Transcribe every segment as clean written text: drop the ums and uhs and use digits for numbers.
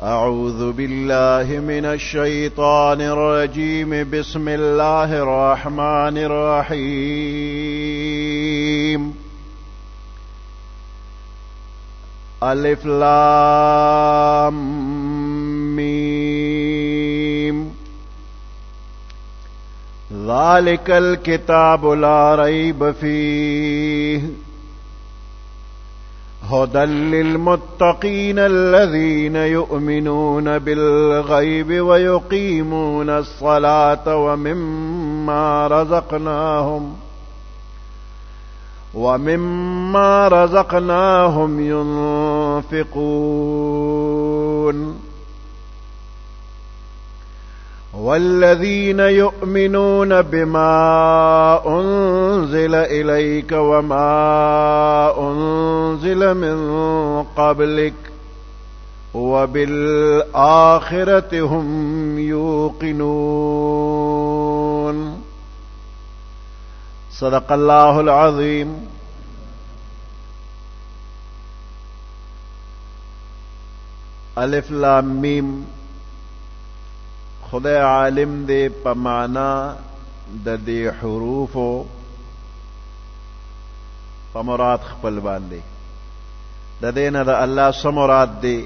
أعوذ بالله من الشيطان الرجيم. بسم الله الرحمن الرحيم. ألف لام ميم. ذلك الكتاب لا ريب فيه هدى للمتقين الذين يؤمنون بالغيب ويقيمون الصلاة ومما رزقناهم ينفقون. والذين يؤمنون بما أنزل إليك وما أنزل من قبلك وبالآخرة هم يوقنون. صدق الله العظيم. الف لام میم. خدای عالم دے پمانا د دې حروفو په مراد خپل باندې د دې نه د الله څه مراد دی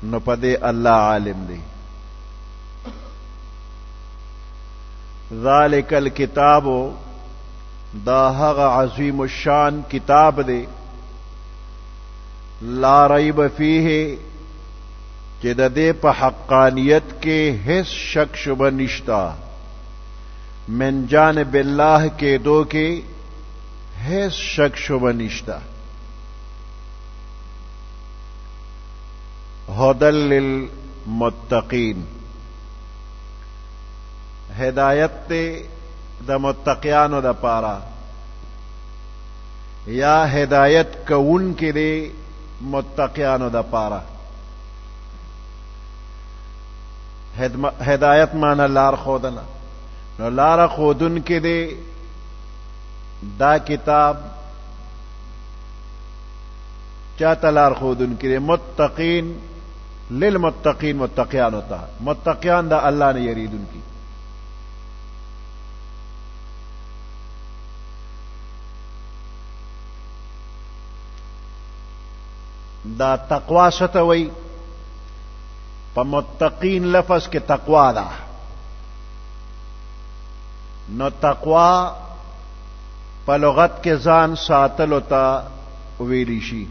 نو په دې الله عالم دی. ذالک الکتاب دا هغه عظیم الشان کتاب دی لا ریب فیه چې د دې په حقانیت کې هیڅ شک شبه نشتا. من جانب الله کې دو کې هیڅ شک شبه نشتا. هدى للمتقین ہدایت تے د متقیانو د پارا یا ہدایت کون کې دے متقیانو د پارا. ہدایت مانا لار خودنا نو لار خودن کے دے دا کتاب چاہتا لار خودن کے دے متقین للمتقین متقیان ہوتا متقیان دا اللہ نے یرید ان کی. دا تقوا ستوئی پا متقین لفظ کے تقوا دا نو تقوا پا لغت کے ځان ساتلو تا ویلی شي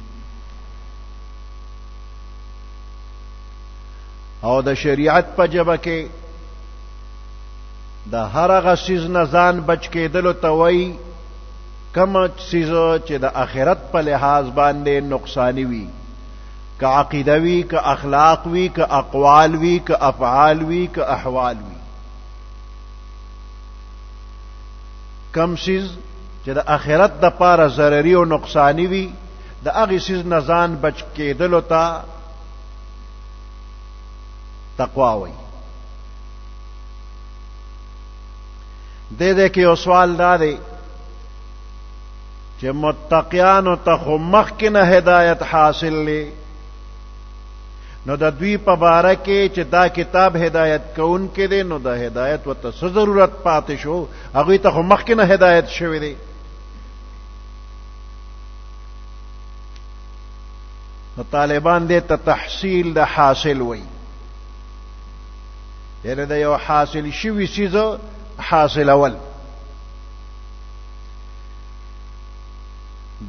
او د شریعت په جبه کې د هر هغه څیز نه ځان بچ کېدلو ته وایي کوم څیز چې د آخرت په لحاظ باندې نقصانی وي که عقیده وی که اخلاق وی که اقوال وی که افعال وی که احوال وی. کم سیز چې د آخرت د پاره ضرری او نقصانی وی د هغه سیز نه ځان بچ کېدلو ته تقوا وی. دې کې یو سوال دا دی چې متقیانو ته خو مخکې نه هدایت حاصل لی نو د دوی په باره کې چې دا کتاب هدایت کون کې دی نو د هدایت ورته څه ضرورت پاتې شو؟ هغوی ته خو مخکې نه هدایت شوی دی. نو طالبان دې ته تحصیل د حاصل وی، یعنی د یو حاصل شوي څیز حاصلول.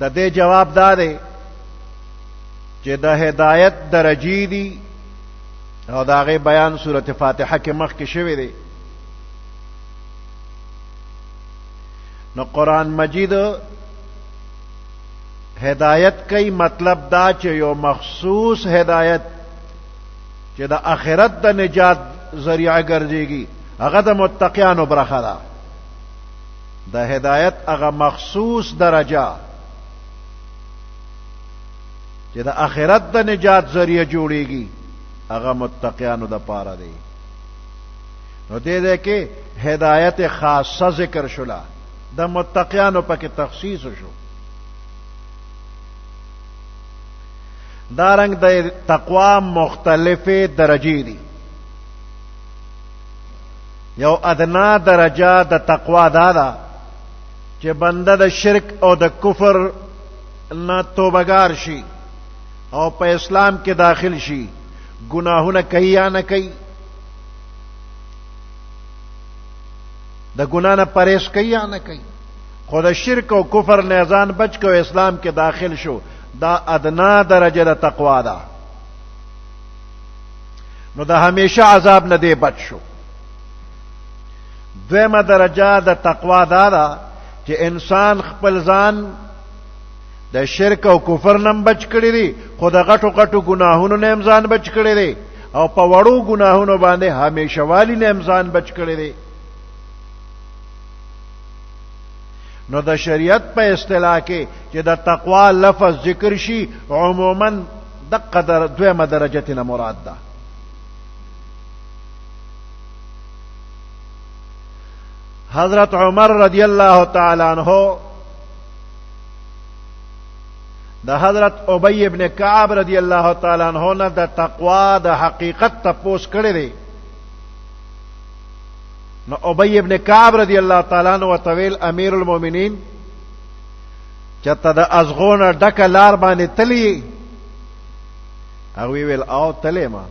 د دې جواب دا دی چې د هدایت درجی دی او دا غي بیان سورۃ فاتحه کې مخکې شوی دی. نو قرآن مجید هدایت کوي مطلب دا چې یو مخصوص هدایت چې د آخرت د نجات ذریعہ ګرځيږي هغه د متقیانو برخه ده. د هدایت هغه مخصوص درجه چې د آخرت د نجات ذریعہ جوړیږي هغه متقیانو د پاره دی. نو دې کې هدایت خاصه ذکر شولا د متقیانو پکې تخصیص شو. دارنګ د تقوا مختلفه درجې دي. یو ادنا درجه د تقوا دا چې بنده د شرک او د کفر نه توبهګار شي او په اسلام کې داخل شي، گناهونه کوي یا نه کوي، د ګناه نه پرهیز کوي یا نه کوي، خو د شرک او کفر نه ځان بچ کو اسلام کې داخل شو، دا ادنا درجه د تقوا ده. نو د همیشه عذاب نه دی بچ شو. دویمه درجه د تقوا ده چې انسان خپل ځان د شرک او کفر نم بچ کړی دی، خو د غټو غټو ګناهونو نه ځان بچ کړی دی، او په وړو ګناهونو باندې همیشه والی نه ځان بچ کړی دی. نو د شریعت په اصطلاح کې چې د تقوا لفظ ذکر شي عموما د قدر دویمه درجه نه مراد ده. حضرت عمر رضی الله تعالی عنہ د حضرت ابی ابن کعب رضی الله تعالی عنہ نه د تقوا د حقیقت تپوس کړی دی. نو ابی ابن کعب رضی الله تعالی عنہ وتویل امیر المؤمنین چته د ازغون ډک لار باندې تلی او ویل او تلی ما.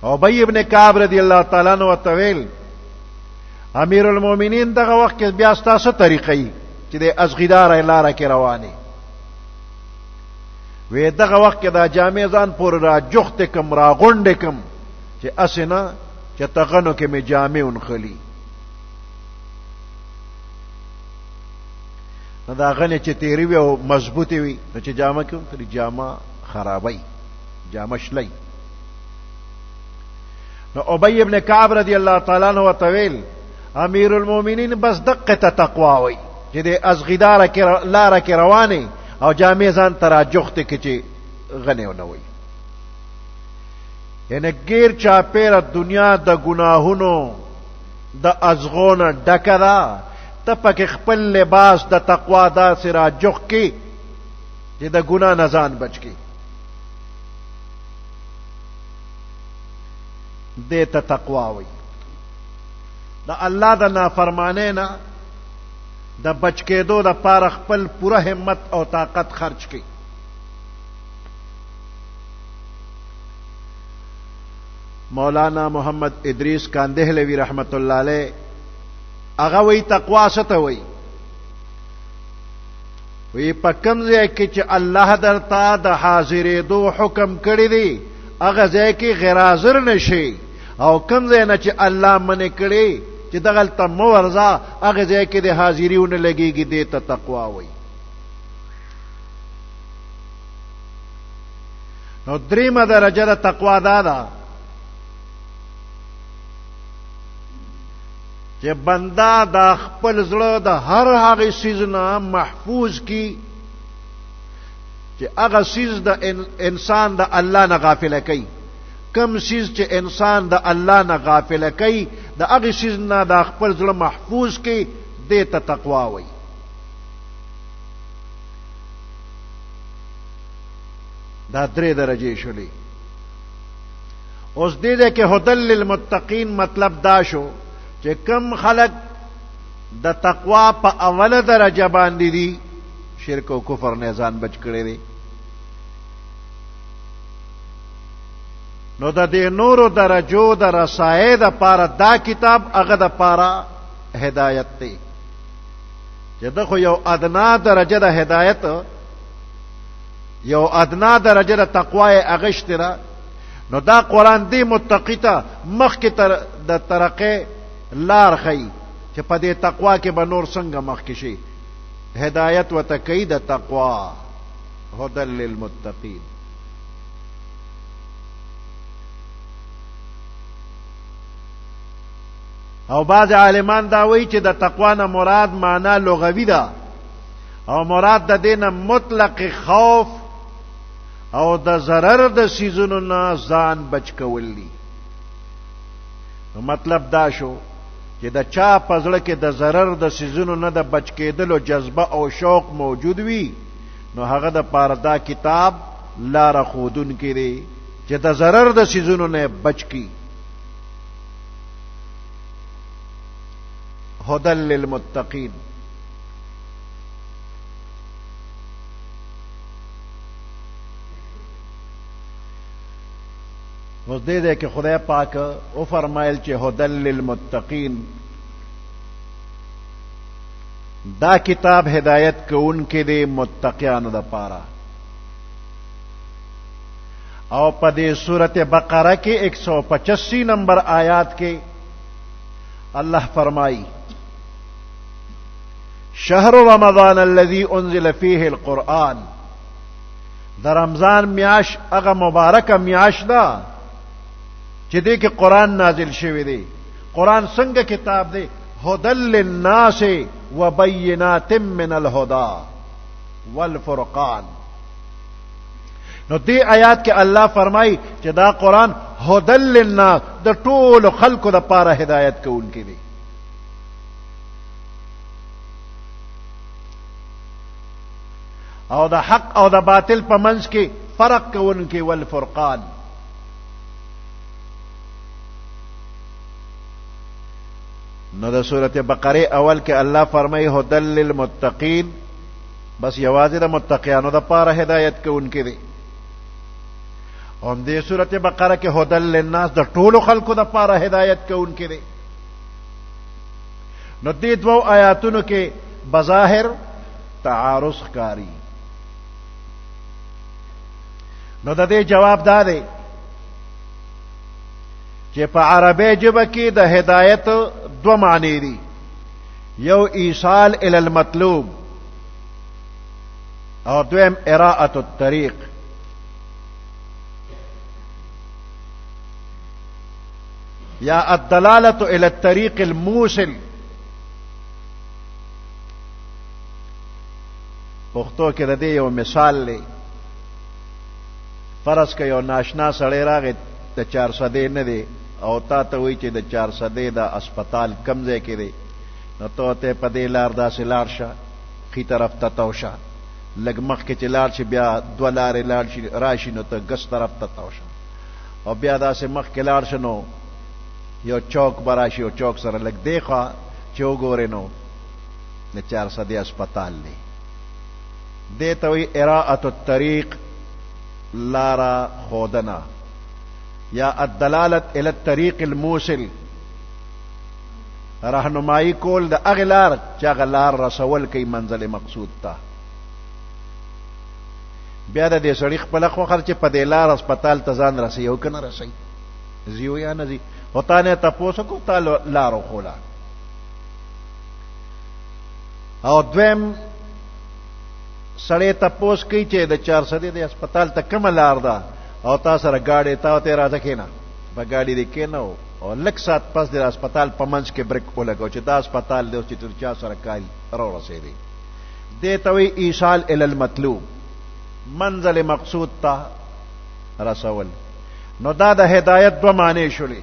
ابی ابن کعب رضی الله تعالی عنہ وتویل امیر المؤمنین دغه وخت کې بیا ستاسو طریقې چې د ازغیدار لار کې رواني وې دغه وخت کې دا جامع ځان پور را جوخت کم را غونډ کم چې اسنه چې تغنو کې می جامع انخلی نو دا غنه چې تیری وي او مضبوطی وي نو چې جامع کوم تر جامع خرابای جامع شلی. نو ابی ابن کعب رضی الله تعالی عنہ وتویل امیر المؤمنین بس دقه تقوا وي چې د ازغیدار کې لار کې رواني او جامع ځان تراجخت کې چې غنه ونه وي. یعنی غیر چاپیره دنیا د گناهونو د ازغون ډکرا ته پکې خپل لباس د تقوا دا سره جوخ کې چې د ګناه نه ځان بچ کې دې ته تقوا وي. د الله د نافرمانه نه د بچ کېدو د پاره خپل پوره همت او طاقت خرج کړي. مولانا محمد ادریس کاندهلوی رحمت الله علیه هغه وی تقوا څه وی وی په کوم ځای کې چې الله درته د حاضرېدو حکم کړی دی هغه ځای کې غیر حاضر نشي، او کوم ځای نه چې الله منع کړی چې دغلته مو ورځه هغه ځای کې د حاضریونه لګيږي دې ته تقوا وی. نو دریمه درجه د تقوا ده چې بندا د خپل زړه د هر هغه سیز نه محفوظ کی چې هغه سیز د انسان د الله نه غافل کوي. کم سیز چې انسان د الله نه غافل کوي د هغه سیز نه د خپل زړه محفوظ کی دې ته تقوا وایي. دا درې درجې شولې. اوس دې کې هدل للمتقین مطلب دا شو چې کم خلق د تقوا په اوله درجه باندې دي شرک او کفر نه ځان بچ کړي دي، نو د دې نورو درجو د رسایې د پاره دا کتاب هغه د پاره هدایت دی چې دا خو یو ادنا درجه د هدایت یو ادنا درجه د تقوا هغه شتره. نو دا قران دی متقی ته مخکې تر د ترقه لار خی چې په دې تقوا کې به نور څنګه مخکې شي. هدایت و تقید تقوا هدل للمتقین. او بعض عالمان دا وایي چې د تقوا نه مراد معنا لغوي ده او مراد د دینه مطلق خوف او د ضرر د سيزونو نه ځان بچ کول دي. مطلب دا شو چې د چا پزړه کې د ضرر د سيزونو نه د بچ کېدلو جذبه او شوق موجود وي نو هغه د پاره دا کتاب لار خودن کې دی چې د ضرر د سيزونو نه بچ کی. هدى للمتقین. اوس دې کې خدای پاک او فرمایل چې هدى للمتقین، دا کتاب ہدایت کون کے دے متقیانو دا پارا. او پدے سورت بقرہ کے 185 نمبر آیات کے اللہ فرمائی شہر رمضان الذي انزل فيه القرآن، دا رمضان میاش اغا مبارک میاش دا چی دے کہ قرآن نازل شوی دے. قرآن سنگ کتاب دے هدى للناس وبينات من الهدى والفرقان. نو دی آیات کے اللہ فرمائی کہ دا قرآن هدى للناس دا طول خلق دا پارا ہدایت کو ان کی دی. او دا حق او دا باطل پا منز کے فرق کو ان کی والفرقان. نو دا سورت بقرہ اول کے اللہ فرمائی هدى للمتقین، بس یوازی دا متقیانو دا پارا ہدایت کے ان کی دی. اور دے سورت بقرہ کے هدى للناس دا طول خلق دا پارا ہدایت کے ان کی دی. نو دی دو آیاتونو کے بظاہر تعارض کاری. نو دا دے جواب دا دے کہ پا عربی جبہ کی دا ہدایت دو معنی دی، یو ایصال الی المطلوب اور دویم اراءۃ الطریق. یا الدلالۃ الی الطریق الموصل. پختو کې د دې یو مثال لے، فرض که یو ناشنا سړی راغی د 400 نه دی او تا ته وی چې د 400 دا اسپیټال کم ځای کې دی، نو ته په دې لار داسې لاړ شه، خي طرف ته تاو شه، لږ مخکې چې لاړ شي بیا 2 لارې لاړ شي راشي نو ته ګس طرف ته تاو شه، او بیا داسې مخکې لاړ شه نو یو چوک به راشي، او چوک سره لږ دی خوا چې وګورې نو د 400 اسپیټال دی. دې ته وی اراءۃ الطریق، لارا خودنا، یا الدلالت الی الطریق الموصل، رہنمائی کول دا اغلار چا غلار رسول کی منزل مقصود تا. بیا دا دے سڑی خپل خوخر چې په دې لار اسپیټال ته ځان رسی او کنه رسی زیو یا نه زی ہوتا نه تاسو کو تا لارو خولا. او دویم سړی تپوس کوي چې د 400 د اسپیټال ته کومه لار ده، او تا سره گاڑی تا ته راځه کینا په گاڑی دی کینو، او لک سات پس د اسپیټال په منځ کې بریک ولګو چې دا اسپیټال دی چې تر چا سره کال را رسیدي. دې ته وی ایصال الی المطلوب، منزل مقصود تا رسول. نو دا د ہدایت دو معنی شولې.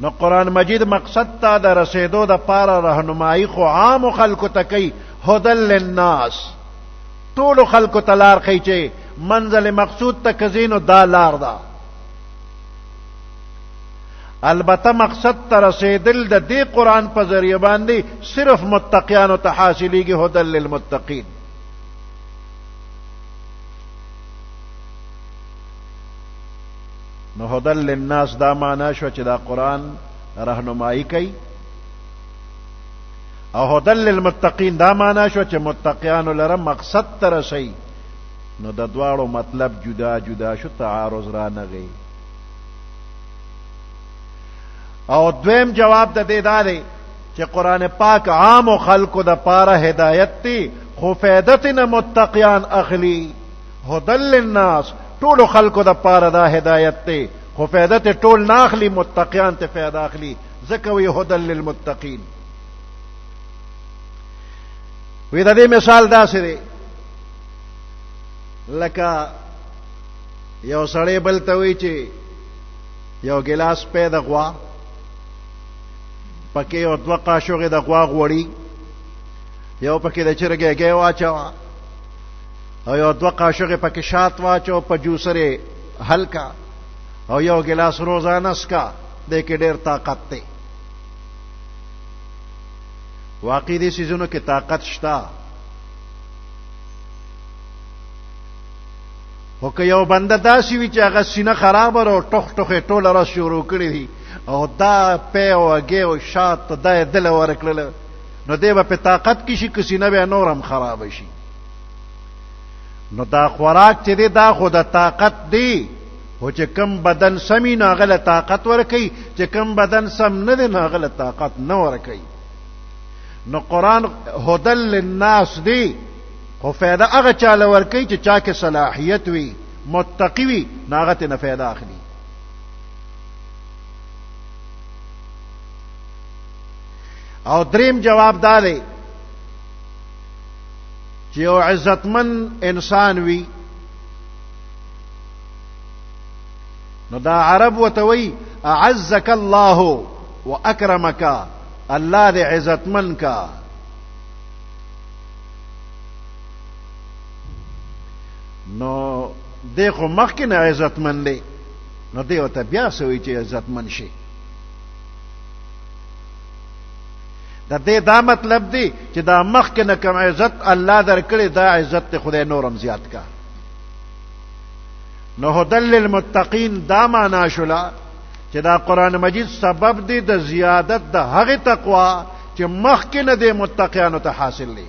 نو قرآن مجید مقصد تا دا رسیدو دا پارا رہنمائی خو عام خلق تکی هدى للناس، طول خلق تلار خیچے منزل مقصود تکزینو دا لار دا. البتہ مقصد تا رسیدل دا دی قرآن پا ذریعہ باندی صرف متقیانو تحاصلی گی هدى للمتقین. نو هدى للناس دا معنی شو چې دا قرآن رہنمائی کئی، او هدى للمتقین دا معنی شو چې متقیانو لره مقصد ترسی. نو د دواړو مطلب جدا جدا شو، تعارض را نغی. او دویم جواب د دې دا دی چې قرآن پاک عام خلقو د پاره ہدایت تی، خو فیدتنا متقیان اخلی. هدى للناس طول خلقو دا پارا دا ہدایت تے، خو فیدت طول ناخلی، متقیان تے فیدا اخلی، زکوی هدى للمتقین. وی دا دی مثال دا سرے لکا یو سڑے بلتوی چے یو گلاس پی دا غوا پکی یو 2 قاشوغی دا غوا غوڑی، یو پکی دا چرگے گے واچوا، او یو دوه قاشقې پکې شات واچو په جوسرې حل کا او یو ګلاس روزانه اسکا دې کې ډېر طاقت دی. واقعي دې سيزونو کې طاقت شته. خو که یو بنده داسې وي چې هغه سینه خراب او ټوخ ټوخې ټوله ورځ شروع کړي دي او دا پی او هګۍ او شات دا یې دله ورکړله نو دی به په طاقت کې شي که سینه به نور هم خرابه شي. نو دا خوراک چې دی دا خو د طاقت دی خو چې کم بدن سمي نو هغه له طاقت ورکوي چې کم بدن سم نه دی نو هغه له طاقت نه ورکوي. نو قرآن هدل للناس دی خو فایده هغه چاله ورکوي چې چا کې صلاحیت وي متقي وي نو هغه ترې نه فایده اخلي. او دریم جواب دا دی چې یو عزتمن انسان وي نو دا عرب ورته وایي اعزك الله واکرمك، الله دې عزتمن کا. نو دی خو مخکې نه عزتمن دی نو دی ورته بیا څه وایي چې عزتمن شي. د دې دا مطلب دی چې دا مخکې نه کوم عزت الله درکړي دا عزت ته خدای نورم زیات کا. نو هدل للمتقین دا معنا شولا چې دا قرآن مجید سبب دی د زیادت د هغه تقوا چې مخکې نه د متقیانو ته حاصل دی.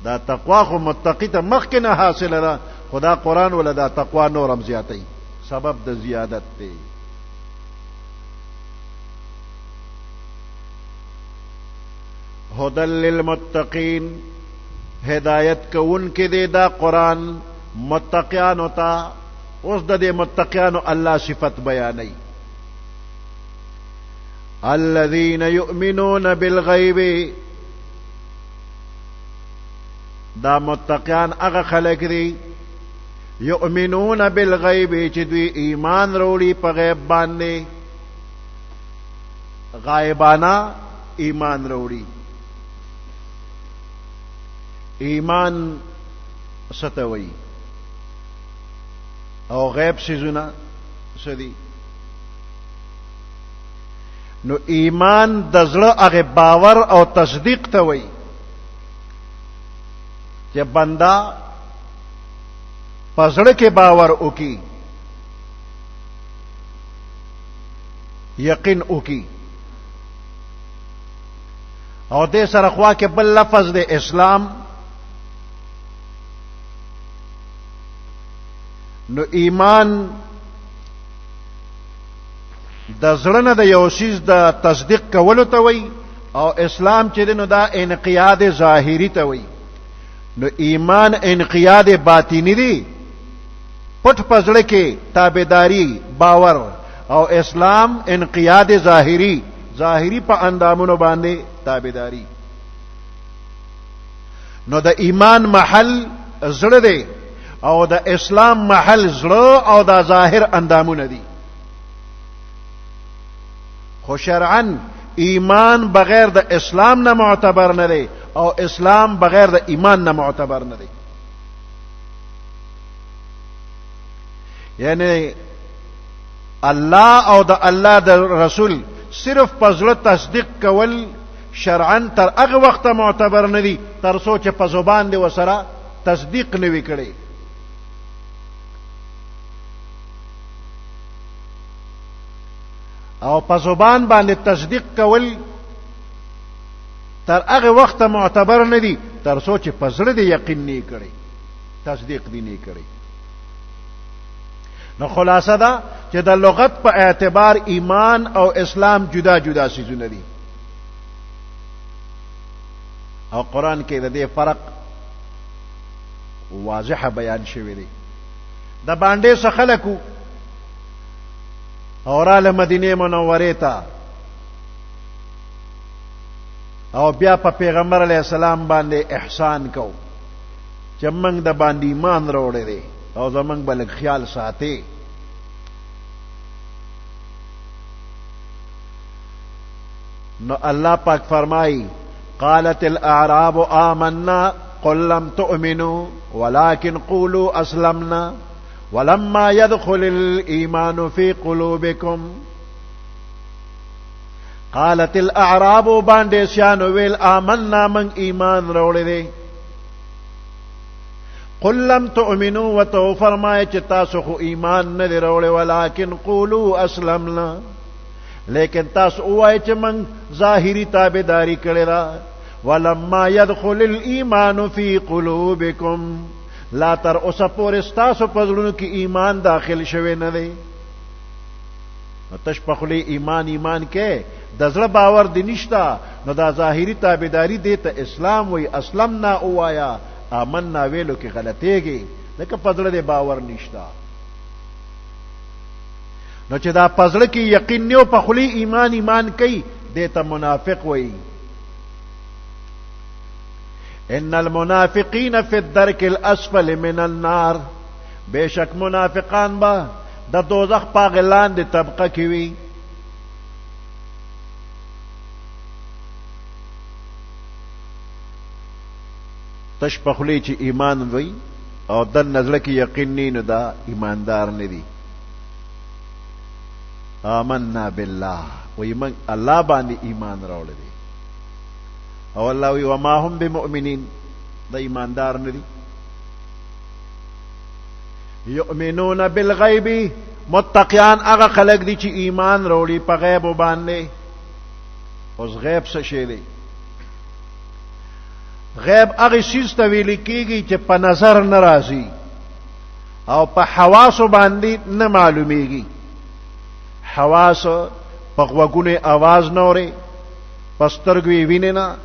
دا تقوا خو متقی ته مخکې نه حاصله ده خدا قرآن ولا دا تقوا نورم زیاتی سبب د زیادت دی. هدل للمتقین ہدایت کون کے دے دا قرآن متقیانو تا. اس دا دے متقیانو اللہ صفت بیانی الذین یؤمنون بالغیب. دا متقیان اغا خلق دی یؤمنون بالغیب چې دوی ایمان روڑی پا غیب باندے غائبانا ایمان روڑی. ایمان ستوي او غیب سيزونه سدي. نو ایمان د زړه هغه باور او تصدیق ته وي چې بندا پزړه کې باور وکي یقین وکي او دې سره خوا کې بل لفظ د اسلام. نو ایمان د زړه نه د یو شیز د تصدیق کولو ته وای او اسلام چې نو دا انقیاد ظاهری ته وای. نو ایمان انقیاد باطینی دی پټ پزړه کې تابعداری باور او اسلام انقیاد ظاهری په اندامونو باندې تابعداری. نو د ایمان محل زړه دی او د اسلام محل زړه او د ظاهر اندامونه دي. خو شرعاً ایمان بغیر د اسلام نه معتبر نه دی او اسلام بغیر د ایمان نه معتبر نه دی. یعنی الله او د الله د رسول صرف پزړه تصدیق کول شرعاً تر هغه وخت معتبر نه دی تر څو چې په زبان دی وسره تصدیق نه وی کړي. او په زبان باندې تصدیق کول تر هغه وخت معتبر نه دي تر څو چې په زړه دی یقین نه کړي تصدیق دی نه کړي. نو خلاصه دا چې د لغت په اعتبار ایمان او اسلام جدا جدا سيزونه دي او قرآن کې د دې فرق واضح بیان شوی دی. د باندې څخه خلکو اوراله مدینه منوره ته او بیا په پیغمبر علیه السلام باندې احسان کو چې موږ د باندې ایمان راوړی دی او زمونږ بلک خیال ساتي. نو الله پاک فرمای قالت الاعراب آمنا قل لم تؤمنوا ولكن قولوا اسلمنا ولما يدخل الايمان في قلوبكم قالت الاعراب باندې سیانو ویل آمنا من ایمان راوړی دی. قل لم تؤمنوا وتو فرمایه چې تاسو خو ایمان نه دی راوړی ولکن قولوا اسلمنا لیکن تاسو وایي چې من ظاهری تابعداري کړی را. ولما يدخل الايمان في قلوبكم لا تر اوسه پورې ستاسو په زړونو کې ایمان داخل شوی نه دی. تش په خلی ایمان کې د زړه باور دی نشتا نو دا ظاهری تابعداري دی ته اسلام وی اسلمنا اوایا آمنا ویلو کې غلطيږي لکه په زړه دی باور نشتا. نو چې دا په زړه کې یقین نه په خلی ایمان کوي دی ته منافق وی. ان المنافقین فی الدرک الاسفل من النار بیشک منافقان با د دوزخ په لاندې طبقه کې وي. تش په خلی چې ایمان وي او د نظر کې یقین نه دا ایماندار نه دي. آمنا بالله وی من الله باندې ایمان راوړل دي او الله وی وما هم بمؤمنین دا ایماندار نه دي. یؤمنون بالغیب متقیان هغه خلق دي چې ایمان راوړي په غیب باندې. اوس غیب څه شی دی؟ غیب هغه شی ته ویل کېږي چې په نظر نه راځي او په حواس باندې نه معلومیږي. حواس په غوږونو आवाज نه اوري، په سترګو ویني نه،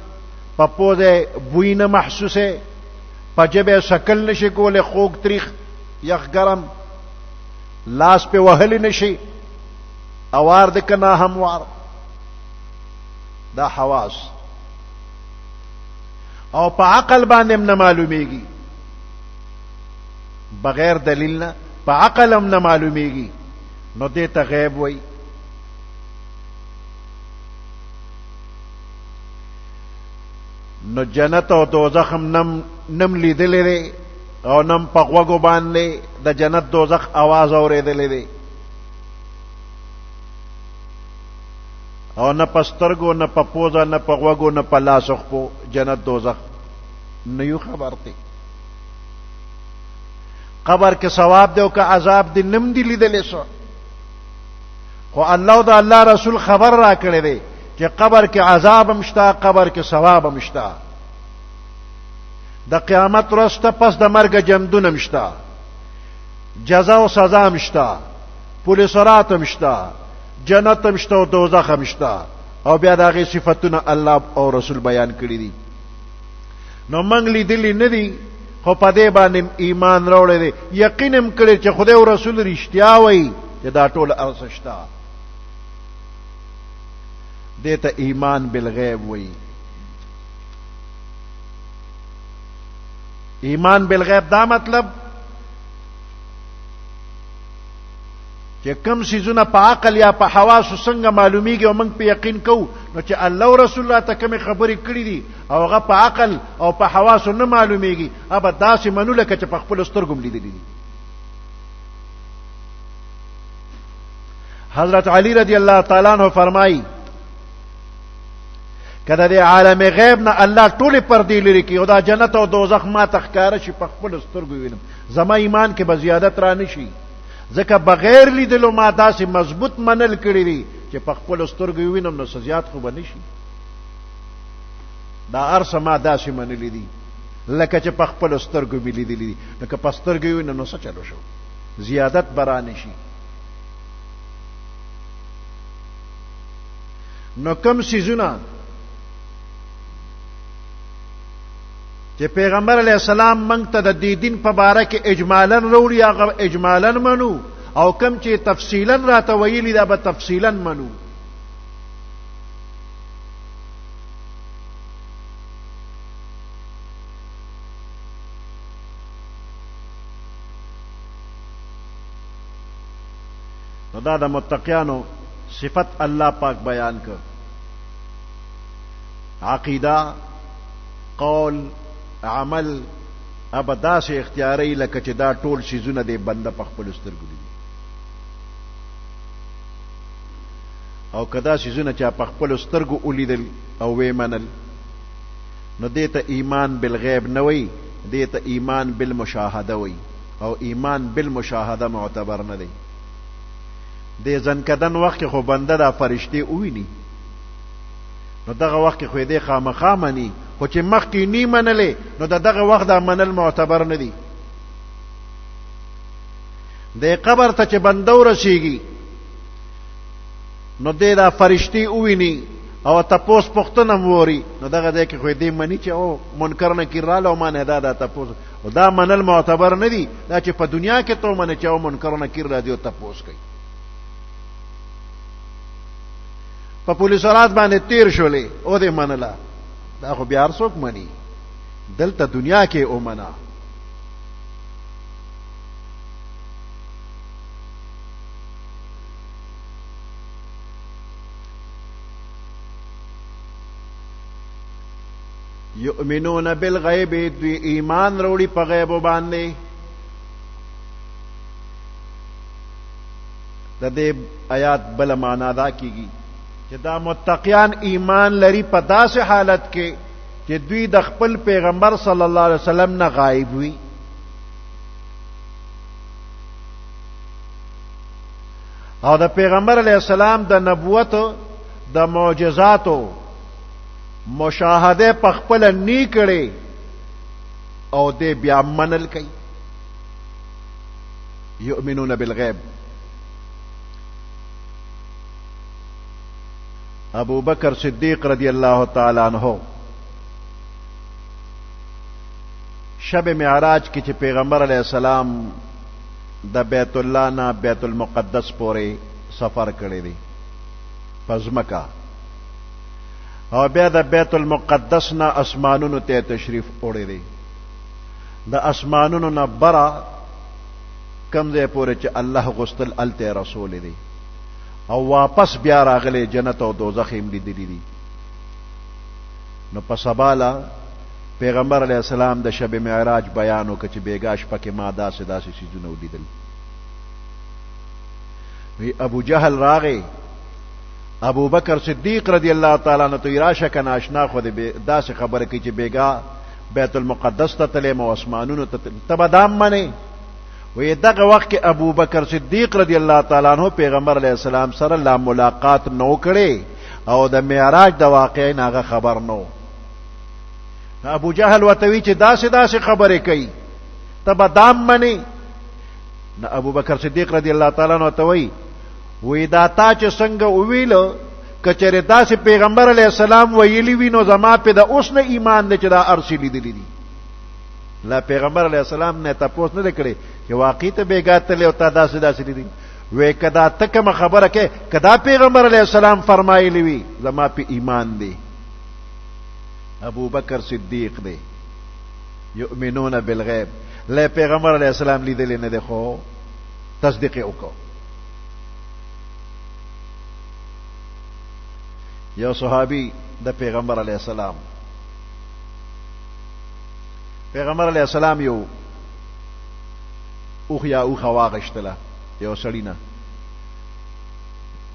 په پوزه بوی نه محسوسه، په جبه شکل نشي کوله، خوږ تریخ یخ ګرم لاس په وهل نشي، اوار د کنا هموار. دا حواس. او په عقل باندې هم نه معلومیږي، بغیر دلیل نه په عقل هم نه معلومیږي. نو دې ته غیب وای. نو جنت او دوزخ هم نم لیدلې دي او نم په غوږو باندې د جنت دوزخ आवाज اورېدلې دي او نه په سترګو نه په پوزه نه په غوږو نه په لاس خو جنت دوزخ نه یو خبرته. قبر کې ثواب دی او که عذاب دی نم دی لیدلې سو. خو الله او د الله رسول خبر را کړی دی چې قبر کې عذاب مشتا، قبر کې ثواب مشتا، د قیامت ورځ ته پس د مرګ جمدون مشتا، جزا او سزا مشتا، پولیس رات مشتا، جنت مشتا او دوزخ مشتا. او بیا دغه صفاتونه الله او رسول بیان کړی دي. نو موږ لیدلی نه دي خو په دې باندې ایمان راوړی دی، یقین هم کړی چې خدای او رسول رښتیا وایي چې دا ټول ارزښت دیتا ایمان بالغیب وی. ایمان بالغیب دا مطلب چې کم سيزونه په عقل یا په حواس څنګه معلومیږي او موږ په یقین کوو، نو چې الله او رسول الله ته کوم خبرې کړې دي او هغه په عقل او په حواس نه معلومیږي، ابا داسې منو لکه چې په خپل سترګو لیدلې دي. حضرت علی رضی الله تعالی عنہ فرمایي کله د عالم غیب نه الله ټول پردې لري کی او دا جنت او دوزخ ما تخکاره شي په خپل سترګو وینم، زما ایمان کې به زیادت را نشي، ځکه بغیر لیدلو ما داسې مضبوط منل کړی دي چې په خپل سترګو وینم نو زیات خو به نشي. دا ارسه ما داسې منلې دي لکه چې په خپل سترګو مې لیدلې دي، لکه په سترګو وینم نو څه چلو شو، زیادت برا نشي. نو کم سيزونه چې پیغمبر علیہ السلام موږ ته د دین په باره کې اجمالاً وروړي هغه اجمالاً منو، او کم چې تفصیلاً راته ویلي دا به تفصیلاً منو. نو دا د متقیانو صفت الله پاک بیان کړ. عقیده، قول، عمل ابدا سے اختیاري لکه چې دا ټول شیزونه دی بنده په خپل سترګو دي او کدا شیزونه چې په خپل سترګو ولیدل او وې منل نو دیتا ایمان بالغیب نه وي دیتا ایمان بالمشاهده وي او ایمان بالمشاهده معتبر نه دی د ځنکدن وخت خو بنده دا فرشتي وویني نو دغه وخت خو دې خامخا مني خو چې مخکې نی منلې نو دغه وخت دا منل معتبر نه دی د قبر ته چې بنده ورسیږي نو دې دا فرشتي وویني او تپوس پختنه موري نو دغه ځکه خو دې منی چې او منکر نکیر را لو مانه دا تپوس او دا منل معتبر نه دی دا چې په دنیا کې تو منه چې او منکر نکیر را دی او تپوس کوي په پولیس رات باندې تیر شولې او دې منله دا خو بیا څوک منی دلته دنیا کې او منا یؤمنون بالغیب دوی ایمان وروړي په غیب باندې د دې آیات بل معنا دا کیږي چې دا متقیان ایمان لري په داسې حالت کې چې دوی د خپل پیغمبر صلی الله علیه وسلم نه غایب وي او د پیغمبر علیه السلام د نبوت د معجزاتو مشاهده په خپل نی کړي او دې بیا منل کوي یؤمنون بالغیب ابو بکر صدیق رضی اللہ تعالی عنہ شب معراج کی چې پیغمبر علیہ السلام د بیت الله نه بیت المقدس پورې سفر کړی دی پزمکا او بیا د بیت المقدس نه اسمانونو ته تشریف وړی دی د اسمانونو نه برا کم ځای پورې چې الله غسل الته رسول دی او واپس بیا راغلی جنت او دوزخ هم لیدلی دي نو په سباله پیغمبر علیہ السلام د شب معراج بیان وکړ چې بیګاش پکې ما داسې داسې شیزونه ولیدل وی ابو جهل راغی ابو بکر صدیق رضی اللہ تعالی عنہ تو راشه کن آشنا خو داسې خبره کوي چې بیګا بیت المقدس ته تلم او اسمانونو ته تبدام منه وی دغه وخت کې ابو بکر صدیق رضی اللہ تعالی عنہ پیغمبر علیہ السلام سره لا ملاقات نو کړي او د معراج د واقعې ناغه خبر نو ابو جهل وتوی چې داسې خبره کوي تبدام منه نو ابو بکر صدیق رضی اللہ تعالی عنہ توي وی دا تا چې څنګه ویلو کچره داسې پیغمبر علیہ السلام ویلی وینو زما په د اوس نه ایمان نه چې دا ارسلی دي لا پیغمبر علیہ السلام نه تاسو نه کړی چې واقعي ته بیګات له او تا داسې دي وې کدا تکه خبره کې کدا پیغمبر علیہ السلام فرمایلی وی زما په ایمان دی ابو بکر صدیق دی یؤمنون بالغیب له پیغمبر علیہ السلام لیدل نه ده خو تصدیق وکړو یو صحابی د پیغمبر علیہ السلام علیہ السلام یو اوخ یا اوخ واغشتله یو سړینا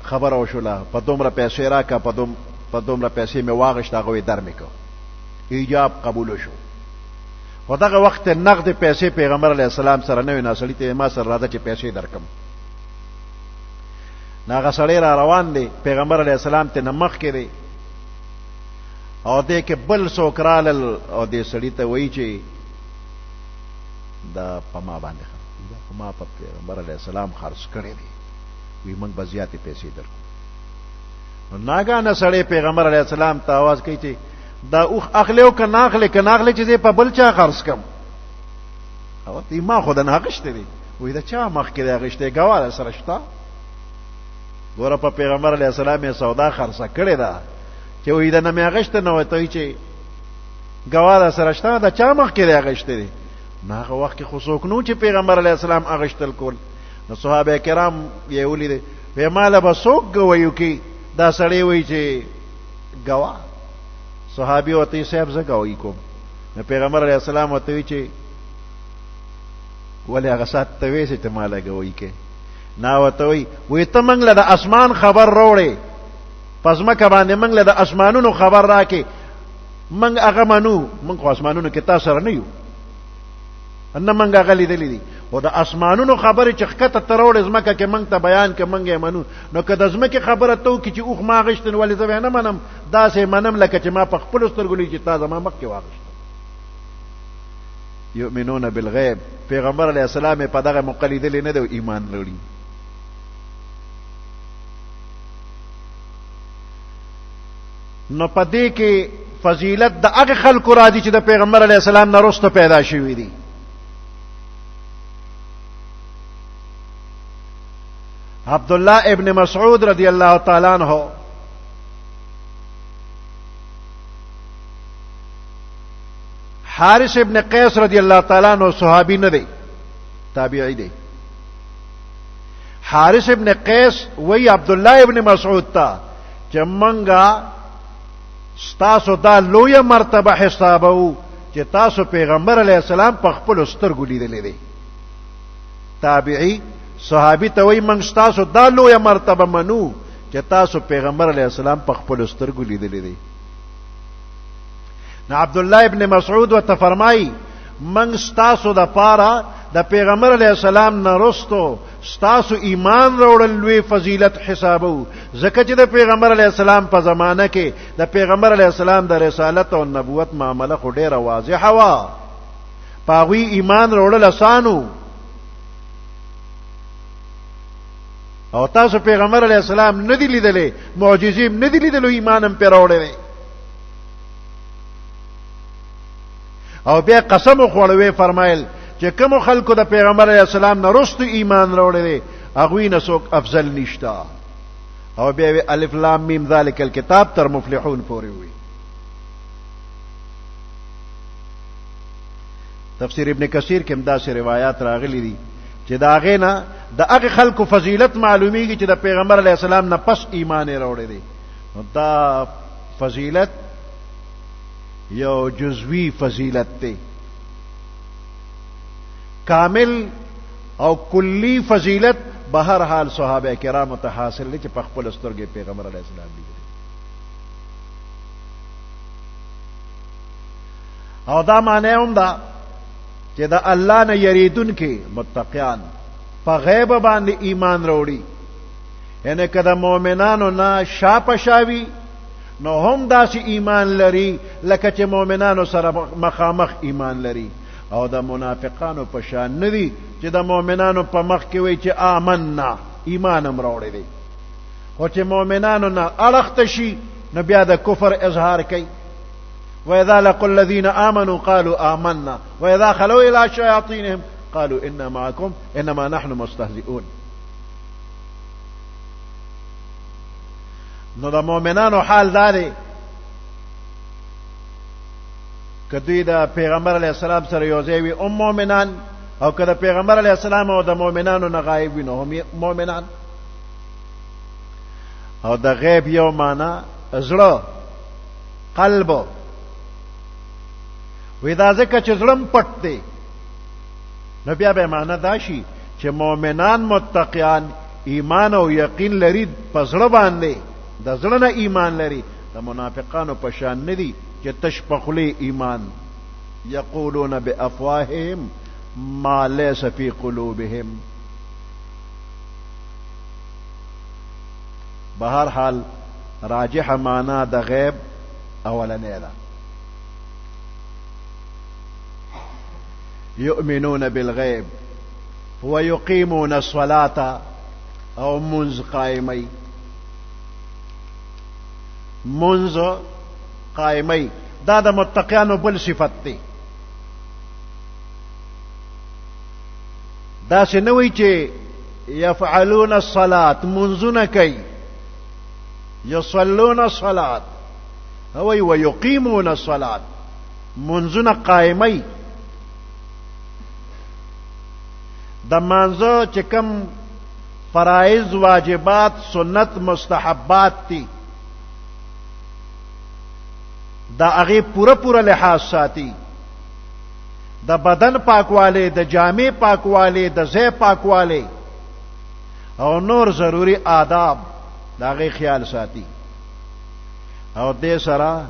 خبر او شولا په دومره پیسې راکا په دومره پیسې می واغشت هغه در میکو ایجاب قبول شو خدغه وخت نقد پیسې پیغمبر علیہ السلام سره نه وینا سړی ته ما سره راځي چې پیسې درکم ناغه سړی را روان دی پیغمبر علیہ السلام ته نمخ کې دی او دې کې بل سوکرال او دې سړی ته وایي چې دا پما باندې ما په پیغمبر علیہ السلام خرڅ کړی دی وی موږ بزیاتې پیسې درکو نو ناګانه سړی پیغمبر علیہ السلام ته आवाज کوي چې دا اوخ اخلیو کناخله چې په بل چا خرڅ کم او تی ما خود نه غشته دی وی دا چا مخ کې غشته غواړه سره شتا ګوره په پیغمبر علیہ السلام یې سودا خرڅه کړی دا چې وی دا نه مې غشته نو ته چې غواړه سره شتا دا چا مخ کې غشته دی ناغه وخت کې خصوص نو چې پیغمبر علیہ السلام اغشتل کول نو صحابه کرام یې ولید په مال به سوق غویو کې دا سړی وی چې غوا صحابي وته صاحب زګوي کوم نو پیغمبر علیہ السلام ورته وی چې ولې هغه سات ته وې چې ته ما لګوي کې نا ورته وی ته موږ له د اسمان خبر راوړې پس مکه باندې موږ له د اسمانونو خبر راکې موږ هغه منو موږ خو اسمانونو کې تاسو سره نه یو ان موږ هغه لیدلې دي او د اسمانونو خبره چې ښکته تروړې زمکه کې موږ ته بیان کې موږ یې منو نو که د زمکه خبره ته وکړي چې اوخ ما غشتن ولې زه نه منم داسې منم لکه چې ما په خپلو سترګو لیدل چې تا زما مخکې واغشت یؤمنون بالغیب پیغمبر علیه السلام په دغه مقلدلی نه دی ایمان لري نو پدې کې فضیلت د هغه خلکو راځي چې د پیغمبر علیه السلام نه وروسته پیدا شوي دي عبد الله ابن مسعود رضی الله تعالی عنہ حارث ابن قیس رضی اللہ تعالی عنہ صحابی نه دی تابعی دی حارث ابن قیس وی عبد الله ابن مسعود تا چې منګه ستاسو دا لویه مرتبه حسابو چې تاسو پیغمبر علیه السلام په خپل سترګو لیدلې دي تابعی صحابی ته وی منګ ستاسو دا لویه مرتبه منو چې تاسو پیغمبر علیه السلام په خپل سترګو لیدلې دي نو عبد الله ابن مسعود وته فرمای من ستاسو د پاره د پیغمبر علیه السلام نه رستو ستاسو ایمان وروړل لوی فضیلت حسابو ځکه چې د پیغمبر علیه السلام په زمانه کې د پیغمبر علیه السلام د رسالت او نبوت معامله خو ډیره واضحه وا پاوی ایمان وروړل اسانو او تاسو پیغمبر علیه السلام ندی لیدلې معجزې ندی لیدلو ایمانم پر وروړل او بیا قسم خوړوي فرمایل چې کوم خلکو د پیغمبر علیه السلام نه رستو ایمان وروړي هغوی نه څوک افضل نشتا او بیا الف لام میم ذالک الکتاب تر مفلحون پورې وي تفسیر ابن کثیر کې هم داسې روایات راغلي دي چې د هغې نه د هغې خلکو فضیلت معلومیږي چې د پیغمبر علیه السلام نه پس ایمان یې راوړی دی نو دا فضیلت یو جزوی فضیلت تے کامل او کلی فضیلت بہر حال صحابہ کرام ته حاصل لی چې په خپل سترګې پیغمبر علیه السلام لیدلی او دا معنی هم دا چې د الله نه یریدون کې متقیان په غیب باندې ایمان وروړي یعنی که د مؤمنانو نه شا شاوي نو هم داسې ایمان لري لکه چې مؤمنانو سره مخامخ ایمان لري او د منافقانو په شان نه دي چې د مؤمنانو په مخ کې وایي چې آمنا ایمان هم راوړی دی خو چې مؤمنانو نه اړخته شي نو بیا د کفر اظهار کوي وإذا لقوا الذين آمنوا قالوا آمنا وإذا خلوا إلى شياطينهم قالوا إنا معكم إنما نحن مستهزئون نو د مؤمنانو حال دا دی که دوی د پیغمبر علیه السلام سره یو ځای وي هم مؤمنان او که د پیغمبر علیه السلام او د مؤمنانو نه غایب وي نو هم مؤمنان او د غیب یو معنا زړه قلب وی دا ځکه چې زړه پټ دی نو بیا به معنا دا شي چې مؤمنان متقیان ایمان او یقین لري په زړه باندې د زړه نه ایمان لري د منافقانو په شان نه دي چې تش په خولې ایمان یقولون بافواههم ما ليس في قلوبهم بهر حال راجح معنا د غیب اولنې ده یؤمنون بالغیب ويقيمون الصلاة او منز قائمی منز قائمی دا د متقیانو بل صفت دی دا سنوی چې یفعلون الصلاة منزونه کوي یصلون الصلاة هوی ويقيمون الصلاة منزونه قائمی د مانزه چې کوم فرائض واجبات سنت مستحبات دي دا هغه پورا لحاظ ساتي د بدن پاکواله، د جامې پاکواله، د ځای پاکواله او نور ضروری آداب داغه خیال ساتي او دې سره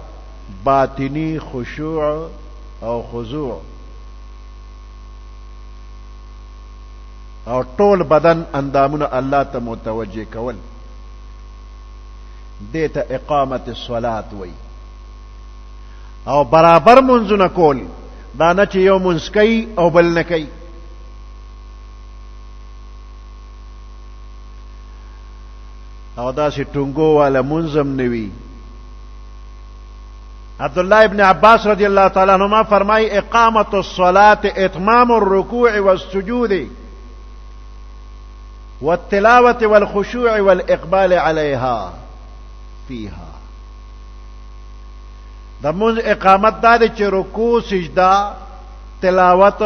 باطنی خشوع او خضوع او ټول بدن اندامونه الله ته متوجه کول، دې ته اقامت الصلاة وای. او برابر منځونه کول، دا نه چې یو منځ کوي او بل نه کوي. او داسې ټونګو والا منظم نوي. عبداللہ ابن عباس رضی اللہ تعالی عنہما فرمائی اقامت الصلاة اتمام الرکوع والسجود والتلاوة والخشوع والاقبال علیها فیها. د منځ اقامت دا دی چې رکوع، سجده، تلاوت،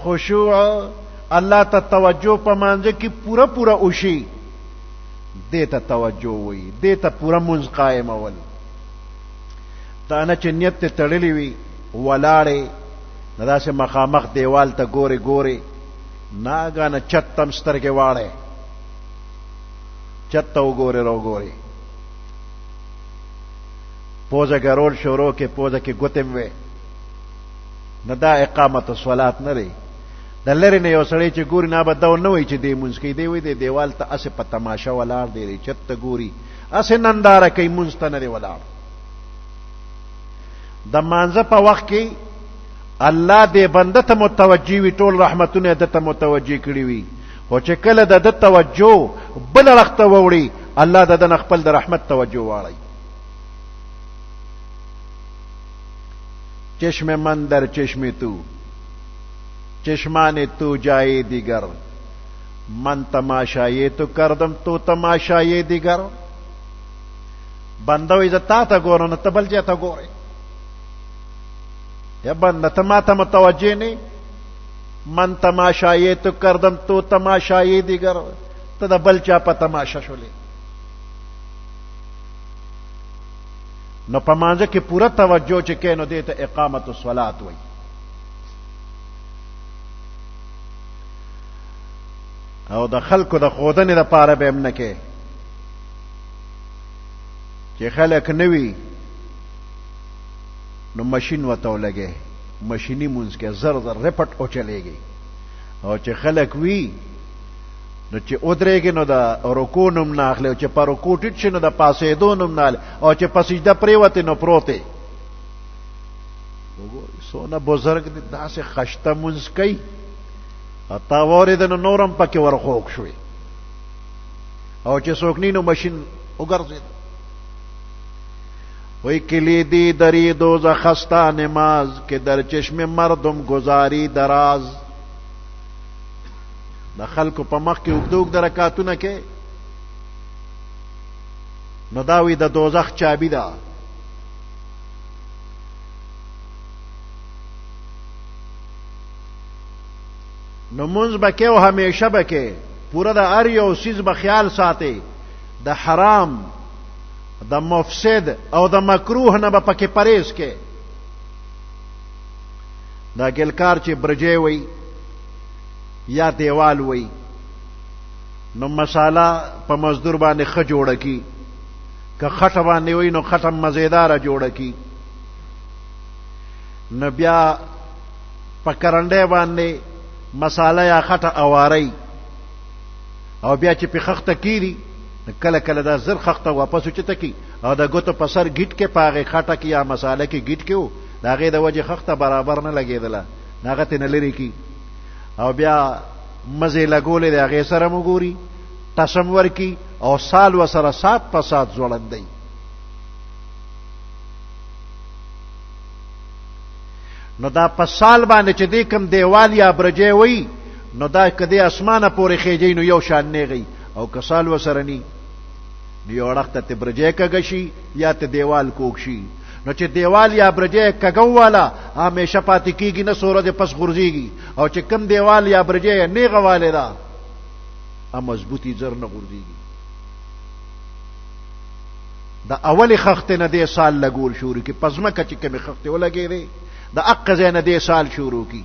خشوع، الله ته توجه په مانځه کې پورا پورا وشي، دې ته توجه وي، دې ته پورا منځ قائم اول. دا نه چې نیت ته تړلی وي ولاړې نه داسې مخامخ دیوال ته ګورې ګورې ناګانه چت تم سترګې واړې چت ته وګورې راوګورې پوزه ګرول شروع کې پوزه کې ګوتې وې نه دا اقامت الصلاة نه دی. د لرې نه یو سړی چې ګوري نه به دا نه وایي چې دی مونځ کوي، دی وایي دی دیوال ته اسې په تماشه ولاړ دی، چت ته ګوري اسې ننداره کوي، مونځ ته نه دی ولاړ. د مانځه په وخت کې الله دې بنده ته متوجي وي، ټول رحمتونه د ته متوجي کړي وي، خو چې کله د توجه بل رخته ووړي الله د خپل د رحمت توجه واړي. چشم من در چشم تو، چشمان تو جائے دیگر، من تماشایے تو کردم تو تماشایے دیگر. بنده وي زه تا ته ګورم نو ته بل چا ته ګورې، یا بنده ته ما ته متوجه نه، من تماشایے تو کردم تو تماشایے دیگر، ته د بل چا په تماشا شولې. نو په مانځه کې پوره توجه چې کې نو دې ته اقامت الصلاة وایي. او د خلکو د ښودنې دپاره به هم نه کې چې خلک نه وي نو مشین ورته ولګې، مشیني مونځ کې زر زر رپټ وچلېږي. او چې خلک وي نو چې ودرېږي نو د رکوع نوم نه اخلي، او چې په رکوع ټیټ شي نو د پاسېدو نوم نه اخلي، او چې په سجده پرېوتې نو پروت دی. وګورئ څونه بزرګ دی داسې خشته مونځ کوي، تا واورېده نو نورم پکې ورخوږ شوې، او چې څوک نی نو مشین وګرځېد. وی کلیدی دری دوزخ خستا نماز که در چشم مردم گزاری دراز. د خلکو په مخ کې اوږده اوږده رکعتونه کې نو دا وی د دوزخ چابي ده. نو منځ به کې او همیشه به کې پوره د هر یو څیز به خیال ساتي، د حرام، د مفسد او د مکروه نه به پکې پرهیز کې. دا ګلکار چې برجې وي یا دیوال وي نو مساله په مزدور باندې ښه جوړه کی، که خټه باندې وي نو خټه مزیداره جوړه کی، نو بیا په کرنډۍ باندې مساله یا خټه اواري، او بیا چې په خخته کیری کله کله دا زر خخته واپس چته کی، او دا ګوتو په سر گیټ کې پاغه خټه کی یا مساله کې گیټ کېو، دا غي د وجه خخته برابر نه لګیدله، ناغه تن لري کی، او بیا مزه لګولې دا غي سره مګوري تسم ورکی، او سال وسره سات په سات ځوړندې. نو دا په سال باندې چې دې کم دیوال یا برجې وي نو دا کدی اسمانه پورې خېجې نو یو شان نیغي، او که سال وسره ني یو وخت ته برجې کګشي یا ته دیوال کوک شي. نو چې دیوال یا برجې کګو والا همیشه پاتې کیږي نه سورې پس غورځيږي، او چې کم دیوال یا برجې نیغه والے دا ا مضبوطی زر نه غورځيږي. دا اولی خخت نه دې سال لګول شوري کې پزما کچ کې مې خخت ولګې دي د اق زین دې سال شروع کی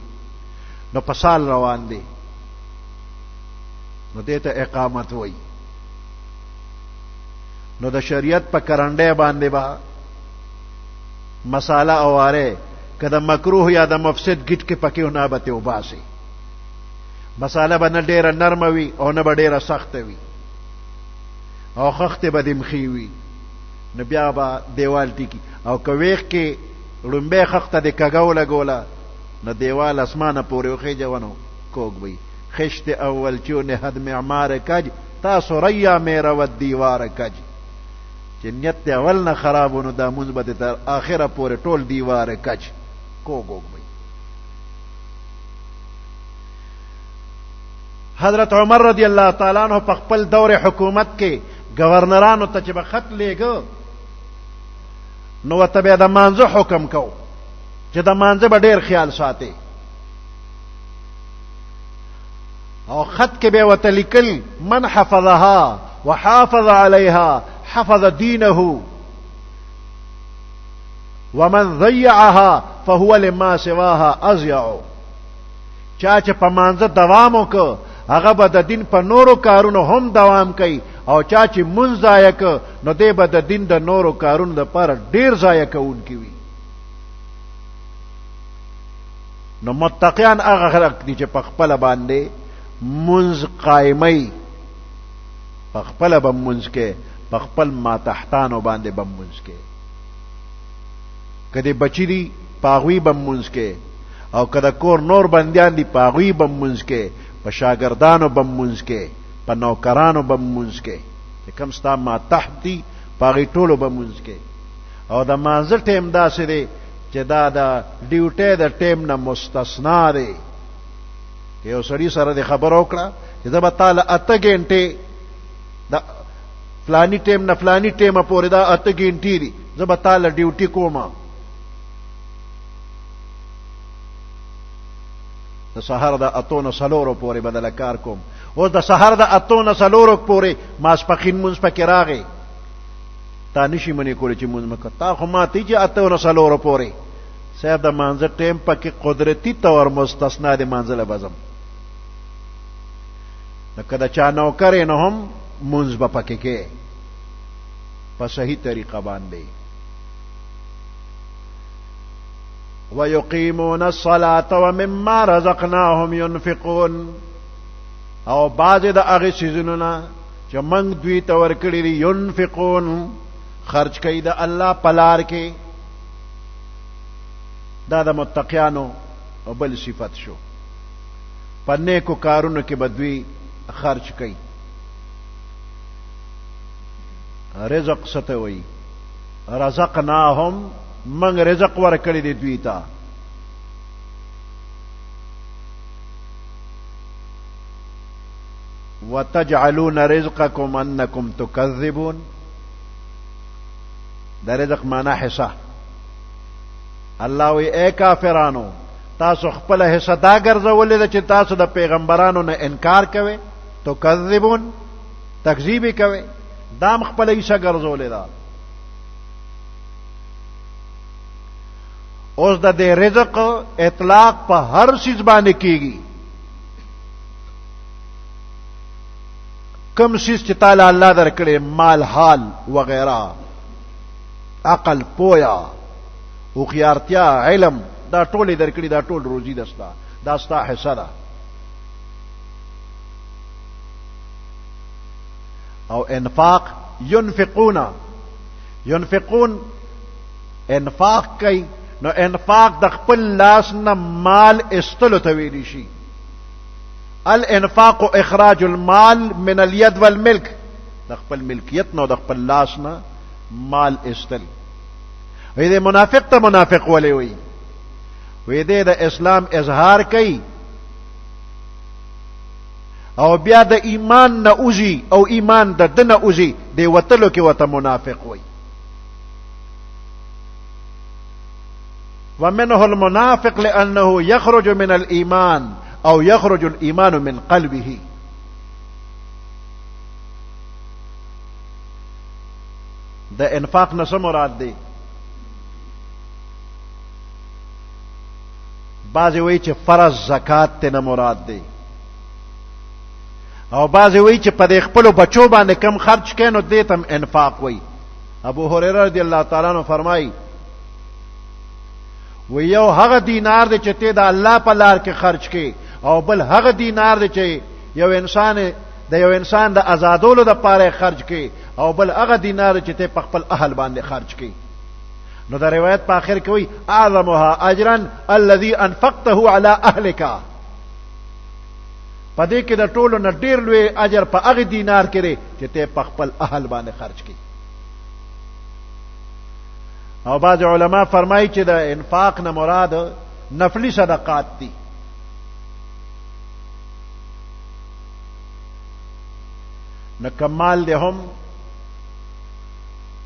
نو په سال روان دی نو دې ته اقامت وای نو د شریعت په کرنډه باندې با مساله اواره کده مکروه یا د مفسد گیټ کې پکې نه بته وباسي مساله باندې ډیره نرم وي او نه ډیره سخت وي او خخته به دمخي وي نو بیا به دیوال ټیکی او کویخ کې لومبه خخته د کګاو لګولا نو دیوال اسمانه پورې وخی جوانو کوګ وي خشت اول چون حد معمار کج تاسو ریا میرا و دیوار کج چې نیت اول نه خرابونو د مثبت تر اخره پورې ټول دیوار کج کوګ وي حضرت عمر رضی اللہ تعالی عنہ په خپل دور حکومت کې گورنرانو ته چې به خط لېګو نو ورته به د مانزه حکم کو چې د مانزه به ډېر خیال ساتي او خط کې به ورته لیکل من حفظها وحافظ عليها حفظ دينه ومن ضيعها فهو لما سواها اضيع چا چې په مانزه دوام وکړ هغه به د دین په نورو کارونو هم دوام کوي او چا چې مونږ ضایع ک نو دی به د دین د نورو کارونو لپاره ډیر ضایع کوونکی وي نو متقیان هغه خلک دي چې په خپل باندې مونږ قائمي په خپل به مونږ کې په خپل ما تحتانو باندې به مونږ کې کدی بچی دي پاغوی به مونږ کې او کده کور نور بندیان دي پاغوی به مونږ کې په شاګردانو به مونږ کې په نوکرانو به مونږ کې چې کوم ستا ما تحت دي پاغی ټولو به مونږ کې او د مانزه ټیم داسې دی چې دا د ډیوټۍ د ټیم نه مستثنا دی که یو سړي سره د خبر وکړه چې زه به تاله 8 غنټې د فلانی ټیم نه فلانی ټیمه پورې دا 8 غنټې دي زه به تاله ډیوټي کومه د سحر د 8 سلورو پورې بدل کار کوم او د سحر د 8 سلورو پورې ماسپخین مونږ پکې راغی تا نشي منی کولی چې مونږ مکه تا خو ما تی چې 8 سلورو پورې صاحب د مانزه ټیم پکې قدرتی تور مستثنا د مانزله بزم نو کله چا نو کرے نو هم مونږ به پکې کې په صحیح طریقه باندې ويقيمون الصلاة ومما رزقناهم ينفقون او بعض د هغه سيزونو نه چې موږ دوی ته ورکړي دي ينفقون خرج کوي د الله په لار کې دا د متقیانو او بل صفت شو په نیکو کارونو کې بدوی خرج کوي رزق ستوي رزقناهم من رزق ورکړي دي دوی ته وتجعلون رزقكم انكم تكذبون دا رزق معنا حصہ الله وی اے کافرانو تاسو خپل حصہ دا ګرځولې چې تاسو د پیغمبرانو نه انکار کوئ تکذبون تکذیب کوئ دا خپل حصہ ګرځولې دا اوس د دې رزق اطلاق په هر چیز باندې کیږي کم چیز چې تعالی الله درکړي مال حال وغیرہ عقل پویا او خيارتیا علم دا ټول درکړي دا ټول روزي دستا دا ستا حصہ ده او انفاق ينفقون انفاق کوي نو انفاق د خپل لاس نه مال استلو ته ویل شي الانفاق اخراج المال من اليد والملك د خپل ملکیت نو د خپل لاس نه مال استل وې د منافق ته منافق ولې وي وې د اسلام اظهار کوي او بیا د ایمان نه اوزي او ایمان د دنه اوزي دی وتلو کې وته منافق وي ومنه المنافق لأنه يخرج من الإيمان أو يخرج الإيمان من قلبه ده انفاق نسو مراد دی بعضی وایي چې فرض زکات ته نه مراد دی او بعضی وایي چې په دې خپل بچو باندې کم خرج کړي نو دې تم انفاق وایي ابو هريره رضی الله تعالی عنہ فرمایي و یو هغه دینار دی چې ته د الله په لار کې خرج کړي او بل هغه دینار دی چې یو انسان د آزادولو د پاره خرج کړي او بل هغه دینار چې ته په خپل اهل باندې خرج کړي نو دا روایت په اخر کې وایي اعظمها اجرا الذي انفقته على اهلك پدې کې د ټولو نه ډیر لوی اجر په هغه دینار کې دی چې ته په خپل اهل باندې خرج کړي او بعض علما فرمایي چې د انفاق نه مراد نفلی صدقات دي نه کمال دي هم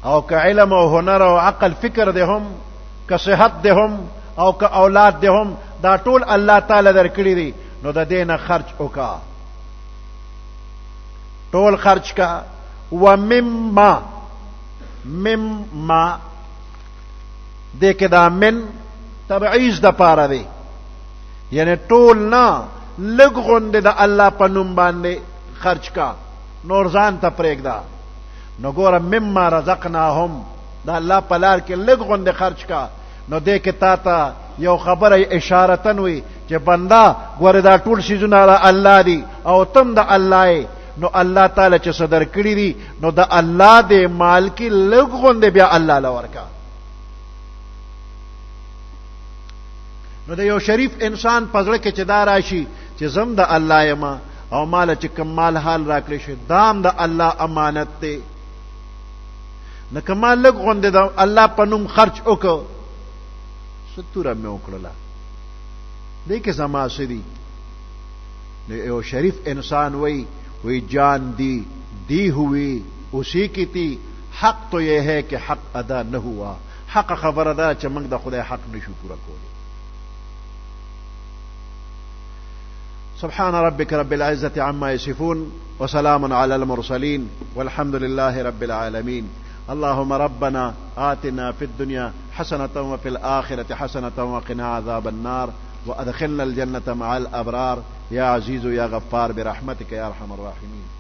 او که علم او هنر او عقل فکر دي هم که صحت دي هم او که اولاد دي هم دا ټول الله تعالی درکړي دي نو د دینه خرج وکا ټول خرج کا و مما دې کې دا من تبعیض د پاره دی یعنی ټول نه لږ غوندې د الله په نوم باندې خرج کا نور ځان ته پرېږده نو ګوره مما رزقناهم د الله په لار کې لږ غوندې خرج کا نو دې کې تا ته یو خبره اشارتن وي چې بنده ګوره دا ټول شیزونه د الله دي او تم د الله نو الله تعالی چې صدر کړی دي نو د الله د مال کې لږ غوندې بیا الله لورکا نو د یو شریف انسان پزړه کې چې دا راشي چې زم د الله یم او مال چې کوم مال حال راکړي شي دام د الله امانت دی نه کمال لږ غوندې د الله په نوم خرج وکړو ستوره مې وکړله دې کې زما سدي یو شریف انسان وہی جان دی ہوئی اسی کی تھی حق تو یہ ہے کہ حق ادا نہ ہوا حق خبر ادا چمک دا خدا حق نشو پورا کولی سبحان ربك رب العزة عما يصفون وسلام على المرسلين والحمد لله رب العالمين اللهم ربنا آتنا في الدنيا حسنة وفي الآخرة حسنة وقنا عذاب النار وأدخلنا الجنة مع الأبرار يا عزيز يا غفار برحمتك يا أرحم الراحمين